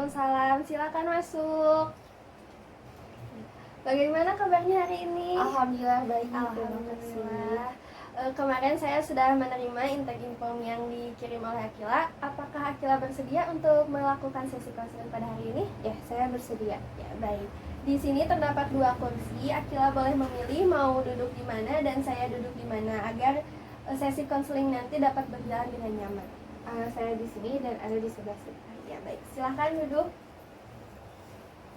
Waalaikumsalam, silakan masuk. Bagaimana kabarnya hari ini? Alhamdulillah baik. Alhamdulillah. Kemarin saya sudah menerima intake info yang dikirim oleh Akila. Apakah Akila bersedia untuk melakukan sesi konseling pada hari ini? Ya, saya bersedia. Ya, baik. Di sini terdapat 2 kursi. Akila boleh memilih mau duduk di mana dan saya duduk di mana agar sesi konseling nanti dapat berjalan dengan nyaman. Saya di sini dan ada di sebelah sini. Ya, baik. Silahkan duduk.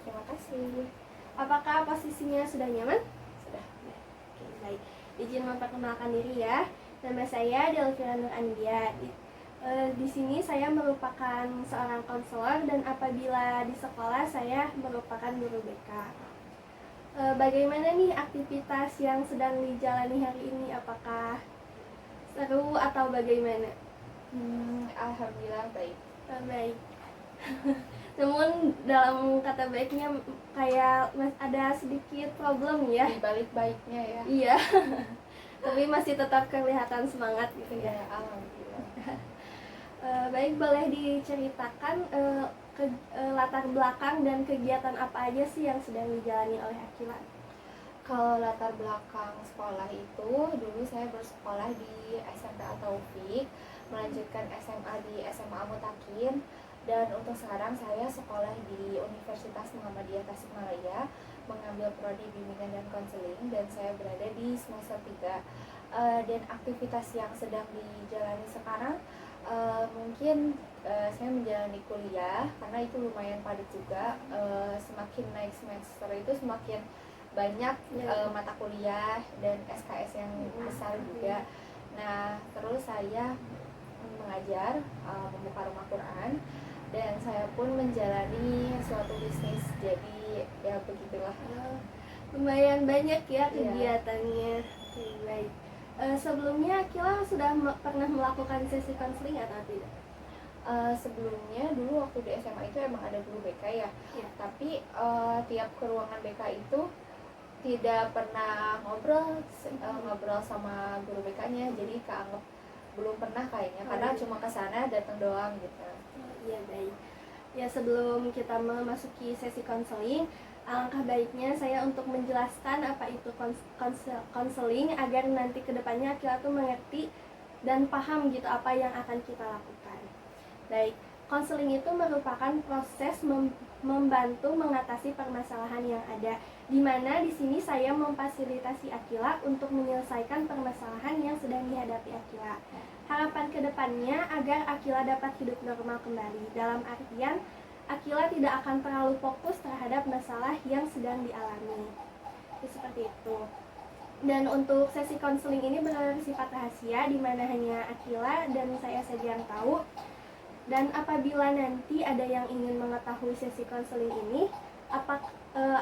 Terima kasih. Apakah posisinya sudah nyaman? Sudah. Oke, baik. Izin memperkenalkan diri ya. Nama saya Delvira Nur Andia. Di sini saya merupakan seorang konselor dan apabila di sekolah saya merupakan guru BK. Bagaimana nih aktivitas yang sedang dijalani hari ini? Apakah seru atau bagaimana? Alhamdulillah baik. Baik. Namun dalam kata baiknya kayak ada sedikit problem ya. Di balik baiknya ya. Iya. Tapi masih tetap kelihatan semangat gitu ya. Alhamdulillah. Baik, boleh diceritakan latar belakang dan kegiatan apa aja sih yang sedang dijalani oleh Akila? Kalau latar belakang sekolah itu, dulu saya bersekolah di SMP Al-Taufik, melanjutkan SMA di SMA Mutakin, dan untuk sekarang saya sekolah di Universitas Muhammadiyah Tasikmalaya, mengambil prodi bimbingan dan konseling, dan saya berada di semester 3. Dan aktivitas yang sedang dijalani sekarang mungkin saya menjalani kuliah karena itu lumayan padat juga. Semakin naik semester itu semakin banyak mata kuliah dan SKS yang besar juga. Nah, terus saya mengajar, membuka rumah Quran, dan saya pun menjalani suatu bisnis. Jadi ya begitulah. Lumayan banyak ya kegiatannya. Baik. Sebelumnya Akila sudah pernah melakukan sesi konseling atau tidak? Sebelumnya dulu waktu di SMA itu emang ada guru BK ya. Tapi tiap ke ruangan BK itu tidak pernah ngobrol sama guru BK-nya, jadi keanggap belum pernah kayaknya, karena cuma kesana datang doang gitu. Iya, baik. Ya, sebelum kita memasuki sesi konseling, alangkah baiknya saya untuk menjelaskan apa itu konseling agar nanti kedepannya kita tuh mengerti dan paham gitu apa yang akan kita lakukan. Baik, konseling itu merupakan proses membantu mengatasi permasalahan yang ada, di mana di sini saya memfasilitasi Akila untuk menyelesaikan permasalahan yang sedang dihadapi Akila. Harapan kedepannya agar Akila dapat hidup normal kembali, dalam artian Akila tidak akan terlalu fokus terhadap masalah yang sedang dialami. Seperti itu. Dan untuk sesi konseling ini bersifat rahasia, di mana hanya Akila dan saya saja yang tahu. Dan apabila nanti ada yang ingin mengetahui sesi konseling ini,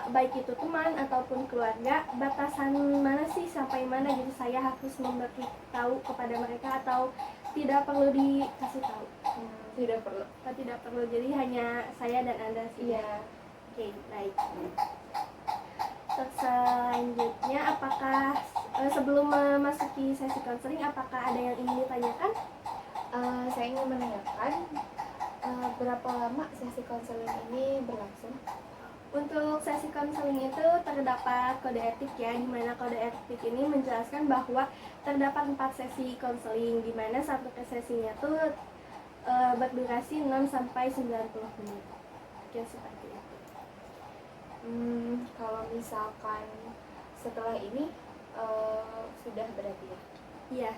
baik itu teman ataupun keluarga, batasan mana sih sampai mana jadi saya harus memberitahu kepada mereka atau tidak perlu dikasih tahu? Tidak perlu, jadi hanya saya dan Anda saja. Iya. Oke, baik. Selanjutnya, apakah sebelum memasuki sesi konseling, apakah ada yang ingin ditanyakan? Saya ingin menanyakan berapa lama sesi konseling ini berlangsung? Untuk sesi konseling itu terdapat kode etik ya, di mana kode etik ini menjelaskan bahwa terdapat 4 sesi konseling, di mana satu sesinya tuh berdurasi 6 sampai 90 menit. Oke, seperti itu. Kalau misalkan setelah ini sudah berarti ya? Iya.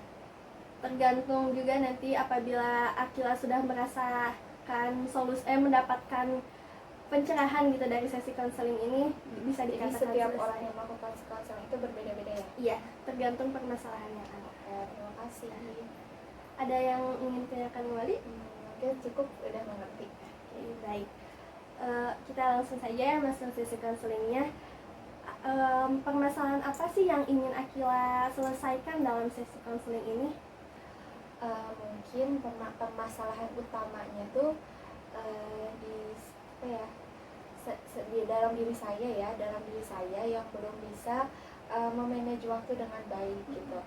Tergantung juga nanti apabila Akila sudah merasakan mendapatkan pencerahan gitu dari sesi konseling ini, bisa dikatakan setiap selesai. orang yang melakukan konseling itu berbeda-beda ya? Iya, tergantung permasalahan yang ada. Terima kasih. Ada yang ingin ditanyakan kembali? Mungkin cukup udah mengerti. Oke, baik. Kita langsung saja ya masuk sesi konselingnya. Permasalahan apa sih yang ingin Akila selesaikan dalam sesi konseling ini? Mungkin permasalahan utamanya tuh di dalam diri saya yang belum bisa memanage waktu dengan baik gitu.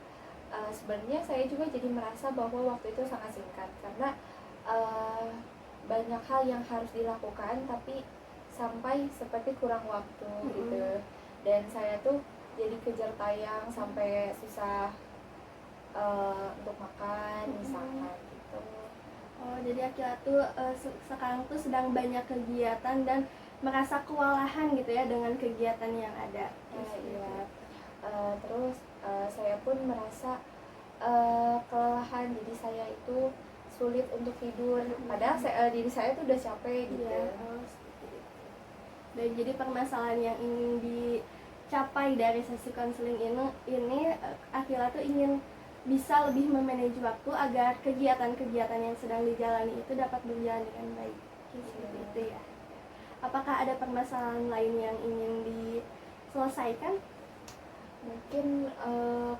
Sebenarnya saya juga jadi merasa bahwa waktu itu sangat singkat karena banyak hal yang harus dilakukan tapi sampai seperti kurang waktu gitu. Dan saya tuh jadi kejar tayang sampai susah untuk makan misalkan gitu. Oh, jadi Akila tuh sekarang tuh sedang banyak kegiatan dan merasa kewalahan gitu ya dengan kegiatan yang ada. Iya. Terus saya pun merasa kelelahan, jadi saya itu sulit untuk tidur. Padahal diri saya tuh udah capek gitu. Iya, seperti itu. Dan jadi permasalahan yang ingin dicapai dari sesi konseling ini Akila tuh ingin bisa lebih memanage waktu agar kegiatan-kegiatan yang sedang dijalani itu dapat berjalan dengan baik. Seperti itu ya. Apakah ada permasalahan lain yang ingin diselesaikan? Mungkin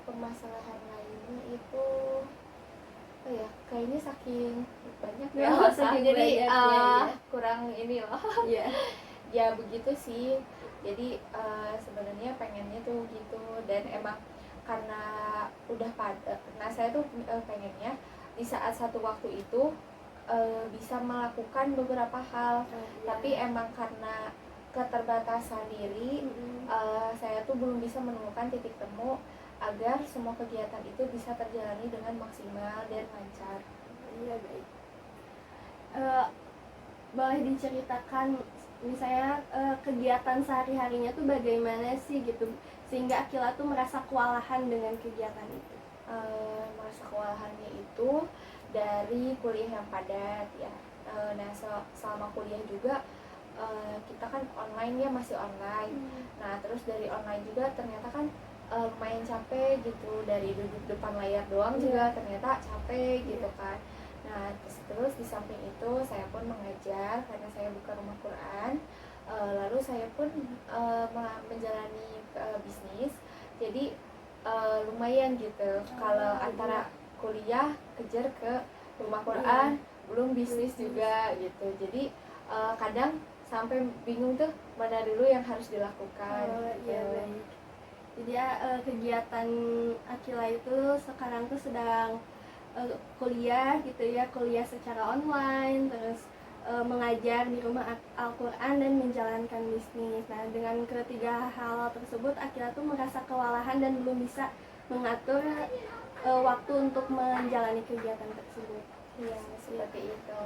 permasalahan lainnya itu kayaknya saking banyak ya, Saking jadi banyaknya, ya. kurang ini loh. Iya. Ya begitu sih. Jadi sebenarnya pengennya tuh gitu, dan emang karena udah nah saya tuh pengennya di saat satu waktu itu bisa melakukan beberapa hal, tapi emang karena keterbatasan diri saya tuh belum bisa menemukan titik temu agar semua kegiatan itu bisa terjalani dengan maksimal dan lancar. Iya, baik. Boleh diceritakan misalnya kegiatan sehari-harinya tuh bagaimana sih gitu sehingga Akila tuh merasa kewalahan dengan kegiatan itu? Merasa kewalahannya itu dari kuliah yang padat ya. Nah selama kuliah juga kita kan online ya, masih online. Nah terus dari online juga ternyata kan lumayan capek gitu, dari duduk depan layar doang juga ternyata capek gitu kan. Nah terus di samping itu saya pun mengajar karena saya buka rumah Quran. Lalu saya pun menjalani bisnis, jadi lumayan gitu. Kalau antara kuliah kejar ke rumah Quran, belum bisnis juga gitu. Jadi kadang sampai bingung tuh mana dulu yang harus dilakukan. Iya, baik. Jadi kegiatan Akila itu sekarang tuh sedang kuliah gitu ya, kuliah secara online, terus mengajar di rumah Al-Quran dan menjalankan bisnis. Nah dengan ketiga hal tersebut Akila tuh merasa kewalahan dan belum bisa mengatur waktu untuk menjalani kegiatan tersebut. Iya seperti itu.